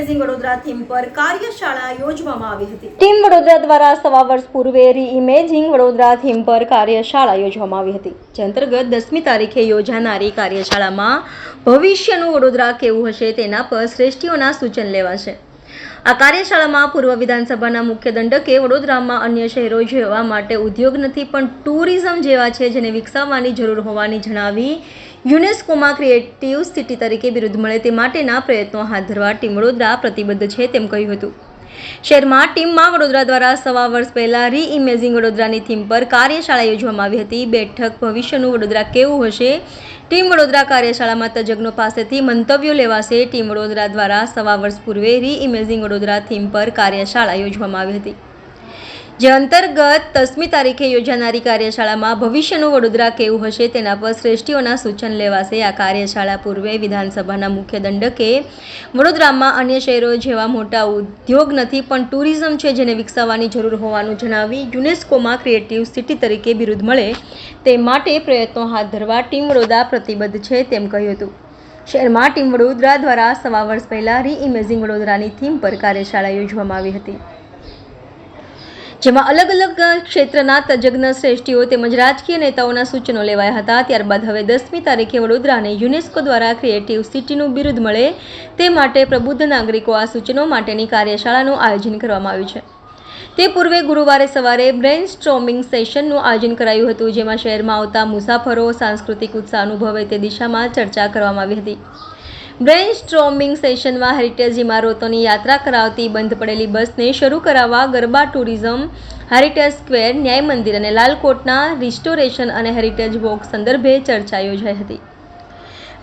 રી-ઇમેજિંગ Vadodara theme પર કાર્યશાળા યોજવામાં આવી હતી। ટીમ વડોદરા દ્વારા સવા વર્ષ પૂર્વે રી-ઇમેજિંગ વડોદરા થીમ પર કાર્યશાળા યોજવામાં આવી હતી, જે અંતર્ગત 10મી તારીખે યોજાનારી કાર્યશાળામાં ભવિષ્યનું વડોદરા કેવું હશે તેના પર શ્રેષ્ઠીઓના સૂચન લેવાશે। આ કાર્યશાળામાં પૂર્વ વિધાનસભાના મુખ્ય દંડકે વડોદરામાં અન્ય શહેરો જેવા માટે ઉદ્યોગ નથી પણ ટુરિઝમ જેવા છે જેને વિકસાવવાની જરૂર હોવાની જણાવી યુનેસ્કોમાં ક્રિએટિવ સિટી તરીકે બિરુદ મળે તે માટેના પ્રયત્નો હાથ ધરવા ટીમ વડોદરા પ્રતિબદ્ધ છે તેમ કહ્યું હતું। શહેરમાં ટીમમાં વડોદરા દ્વારા સવા વર્ષ પહેલા રી-ઇમેજિંગ વડોદરાની થીમ પર કાર્યશાળા યોજવામાં આવી હતી। બેઠક ભવિષ્યનું વડોદરા કેવું હશે ટીમ વડોદરા કાર્યશાળામાં તજજ્ઞો પાસેથી મંતવ્યો લેવાશે। ટીમ વડોદરા દ્વારા સવા વર્ષ પૂર્વે રી-ઇમેજિંગ વડોદરા થીમ પર કાર્યશાળા યોજવામાં આવી હતી, જે અંતર્ગત 10મી તારીખે યોજાનારી કાર્યશાળામાં ભવિષ્યનું વડોદરા કેવું હશે તેના પર શ્રેષ્ઠીઓના સૂચન લેવાશે। આ કાર્યશાળા પૂર્વે વિધાનસભાના મુખ્ય દંડકે વડોદરામાં અન્ય શહેરો જેવા મોટા ઉદ્યોગ નથી પણ ટુરિઝમ છે જેને વિકસાવવાની જરૂર હોવાનું જણાવી યુનેસ્કોમાં ક્રિએટિવ સિટી તરીકે બિરુદ મળે તે માટે પ્રયત્નો હાથ ધરવા ટીમ વડોદરા પ્રતિબદ્ધ છે તેમ કહ્યું હતું। શહેરમાં ટીમ વડોદરા દ્વારા સવા વર્ષ પહેલા રી-ઇમેજિંગ વડોદરાની થીમ પર કાર્યશાળા યોજવામાં આવી હતી, જેમાં અલગ અલગ ક્ષેત્રના તજજ્ઞ શ્રેષ્ઠીઓ તેમજ રાજકીય નેતાઓના સૂચનો લેવાયા હતા। ત્યારબાદ હવે 10મી તારીખે વડોદરાને યુનેસ્કો દ્વારા ક્રિએટિવ સિટીનું બિરુદ મળે તે માટે પ્રબુદ્ધ નાગરિકો આ સૂચનો માટેની કાર્યશાળાનું આયોજન કરવામાં આવ્યું છે। તે પૂર્વે ગુરુવારે સવારે બ્રેઇનસ્ટોર્મિંગ સેશનનું આયોજન કરાયું હતું, જેમાં શહેરમાં આવતા મુસાફરો સાંસ્કૃતિક ઉત્સાહ અનુભવે તે દિશામાં ચર્ચા કરવામાં આવી હતી। બ્રેઇનસ્ટોર્મિંગ સેશનમાં હેરિટેજ ઇમારતોની યાત્રા કરાવતી બંધ પડેલી બસને શરૂ કરાવવા, ગરબા ટુરિઝમ, હેરિટેજ સ્ક્વેર, ન્યાય મંદિર અને લાલકોટના રિસ્ટોરેશન અને હેરિટેજ વોક સંદર્ભે ચર્ચા યોજાઈ હતી।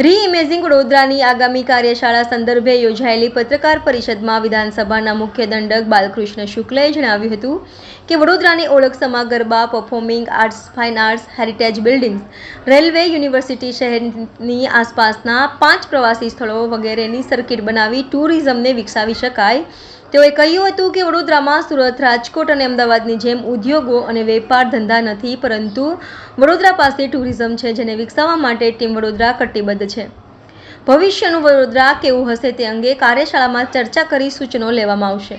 રી-ઇમેજિંગ વડોદરાની આગામી કાર્યશાળા સંદર્ભે યોજાયેલી પત્રકાર પરિષદમાં વિધાનસભાના મુખ્ય દંડક બાલકૃષ્ણ શુક્લએ જણાવ્યું હતું કે વડોદરાની ઓળખ સમા garba, performing arts, fine arts, heritage buildings, railway, university, શહેરની આસપાસના 5 પ્રવાસી સ્થળો વગેરેની સર્કિટ બનાવી ટુરિઝમને વિકસાવી શકાય। તેઓએ કહ્યું હતું કે વડોદરામાં સુરત, રાજકોટ અને અમદાવાદની જેમ ઉદ્યોગો અને વેપાર ધંધા નથી પરંતુ વડોદરા પાસે ટુરિઝમ છે જેને વિકસાવવા માટે ટીમ વડોદરા કટિબદ્ધ છે। ભવિષ્યનું વડોદરા કેવું હશે તે અંગે કાર્યશાળામાં ચર્ચા કરી સૂચનો લેવામાં આવશે।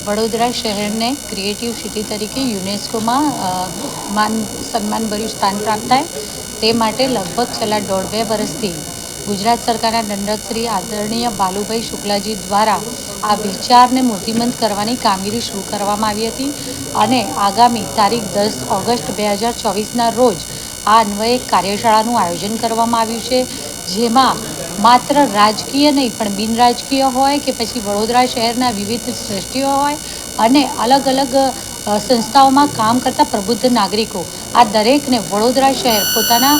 વડોદરા શહેરને ક્રિએટિવ સિટી તરીકે યુનેસ્કોમાં માન સન્માનભર્યું સ્થાન પ્રાપ્ત થાય તે માટે લગભગ છેલ્લા 1.5-2 વર્ષથી ગુજરાત સરકારના દંડક શ્રી આદરણીય બાલુભાઈ શુક્લાજી દ્વારા આ વિચારને મૂર્તિમંત કરવાની કામગીરી શરૂ કરવામાં આવી હતી અને આગામી તારીખ 10 ઓગસ્ટ 2024ના રોજ આ અન્વયે કાર્યશાળાનું આયોજન કરવામાં આવ્યું છે, જેમાં માત્ર રાજકીય નહીં પણ બિન રાજકીય હોય કે પછી વડોદરા શહેરના વિવિધ શ્રેષ્ઠીઓ હોય અને અલગ અલગ સંસ્થાઓમાં કામ કરતા પ્રબુદ્ધ નાગરિકો આ દરેકને વડોદરા શહેર પોતાના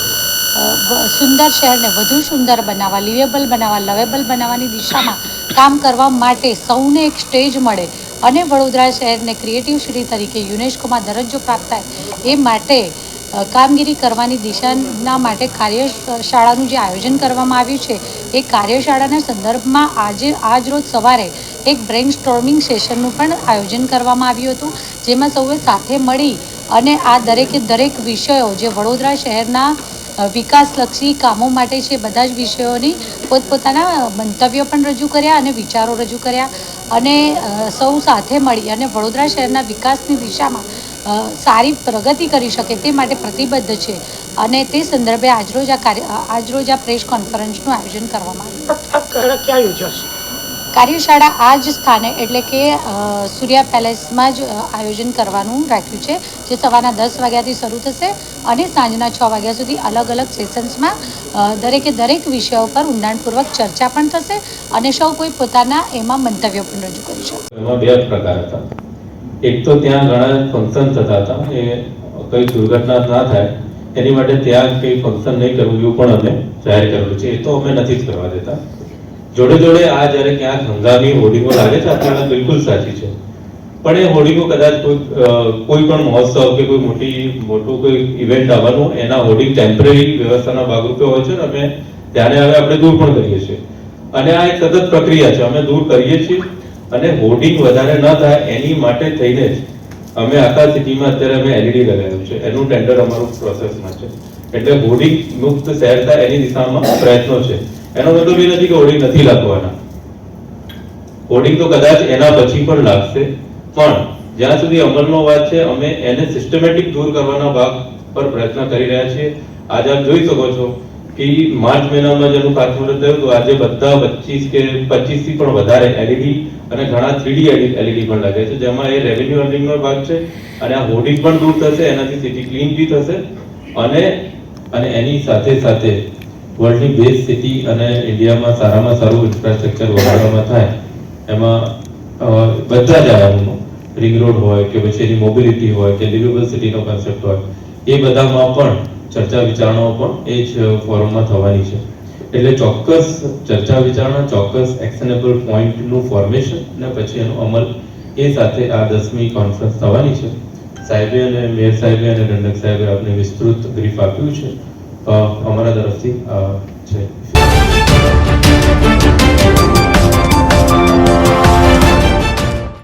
સુંદર શહેરને વધુ સુંદર બનાવવા, લિવેબલ બનાવવા, લવેબલ બનાવવાની દિશામાં કામ કરવા માટે સૌને એક સ્ટેજ મળે અને વડોદરા શહેરને ક્રિએટિવ સિટી તરીકે યુનેસ્કોમાં દરજ્જો પ્રાપ્ત થાય એ માટે કામગીરી કરવાની દિશાના માટે કાર્યશાળાનું જે આયોજન કરવામાં આવ્યું છે એ કાર્યશાળાના સંદર્ભમાં આજ રોજ સવારે એક બ્રેઇનસ્ટોર્મિંગ સેશનનું પણ આયોજન કરવામાં આવ્યું હતું, જેમાં સૌએ સાથે મળી અને આ દરેક વિષયો જે વડોદરા શહેરના વિકાસલક્ષી કામો માટે છે બધા જ વિષયોની પોતપોતાના મંતવ્યો પણ રજૂ કર્યા અને વિચારો રજૂ કર્યા અને સૌ સાથે મળી અને વડોદરા શહેરના વિકાસની દિશામાં સારી પ્રગતિ કરી શકે તે માટે પ્રતિબદ્ધ છે અને તે સંદર્ભે આજરોજ આ પ્રેસ કોન્ફરન્સનું આયોજન કરવામાં આવ્યું। કાર્યશાળા આ જ સ્થાને એટલે કે સૂર્યા પેલેસમાં જ આયોજન કરવાનું રાખ્યું છે, જે સવારના 10 વાગ્યાથી શરૂ થશે અને સાંજના 6 વાગ્યા સુધી અલગ અલગ સેશન્સમાં દરેક વિષયો પર ઊંડાણપૂર્વક ચર્ચા પણ થશે અને સૌ કોઈ પોતાના એમાં મંતવ્યો પણ રજૂ કરી શકે। એમાં 2 પ્રકાર હતા। એક તો ત્યાં ઘણા ફંક્શન થતા હતા, એ કઈ દુર્ઘટના ના થાય એની માટે ત્યાં કંઈ ફંક્શન નહીં કરવું એવું પણ અમે જાહેર કરેલું છે, એ તો અમે નથી જ કરવા દેતા। જોડે જોડે આ જ્યારે ક્યાંક હંગામી હોર્ડિંગો લાગે છે આપણી વાત બિલકુલ સાચી છે, પણ એ હોર્ડિંગો કદાચ કોઈ પણ મહોત્સવ કે કોઈ મોટું કોઈ ઇવેન્ટ આવવાનું એના હોર્ડિંગ ટેમ્પરરી વ્યવસ્થાના ભાગરૂપે હોય છે ને અમે ત્યારે હવે આપણે દૂર પણ કરીએ છીએ અને આ એક સતત પ્રક્રિયા છે, અમે દૂર કરીએ છીએ અને હોર્ડિંગ વધારે ન થાય એની માટે થઈને જ અમે આખા સિટીમાં અત્યારે અમે એલઈડી લગાવ્યું છે, એનું ટેન્ડર અમારું પ્રોસેસમાં છે, એટલે હોર્ડિંગ મુક્ત શહેર થાય એની દિશામાં પ્રયત્નો છે। એનો મતલબ એ નથી કે હોર્ડિંગ નથી લગાવવાના, હોર્ડિંગ તો કદાચ એના પછી પણ લાગશે, પણ જ્યાં સુધી અમલનો વાત છે અમે એને સિસ્ટમેટિક દૂર કરવાના ભાગ પર પ્રયત્ન કરી રહ્યા છીએ. આજે આપ જોઈ શકો છો કે માર્ચ મહિનામાં જેનું ખાતમુહૂર્ત થયું તો આજે બધા 25 થી પણ વધારે એલઈડી અને ઘણા 3D એલઈડી પણ લાગે છે, જેમાં એ રેવન્યુ અર્નિંગનો ભાગ છે. અને આ હોર્ડિંગ પણ દૂર થશે, એનાથી સિટી ક્લીન બી થશે અને એની સાથે સાથે વર્લ્ડની બેસ્ટ સિટી અને ઇન્ડિયામાં સારામાં સારું ઇન્ફ્રાસ્ટ્રક્ચર વધારવામાં થાય એમાં બધા જ આયામોનો, રિંગ રોડ હોય કે પછી એની મોબિલિટી હોય કે લિવેબલ સિટીનો કોન્સેપ્ટ હોય, એ બધામાં પણ ચર્ચા વિચારણાઓ પણ એ જ ફોરમમાં થવાની છે. એટલે ચોક્કસ ચર્ચા વિચારણા, ચોક્કસ એક્શનેબલ પોઈન્ટનું ફોર્મેશન અને પછી એનો અમલ એ સાથે આ 10મી કોન્ફરન્સ થવાની છે. સાહેબે અને મેયર સાહેબે અને દંડક સાહેબે આપને વિસ્તૃત બ્રીફ આપ્યું છે. અમારા તરફથી છે.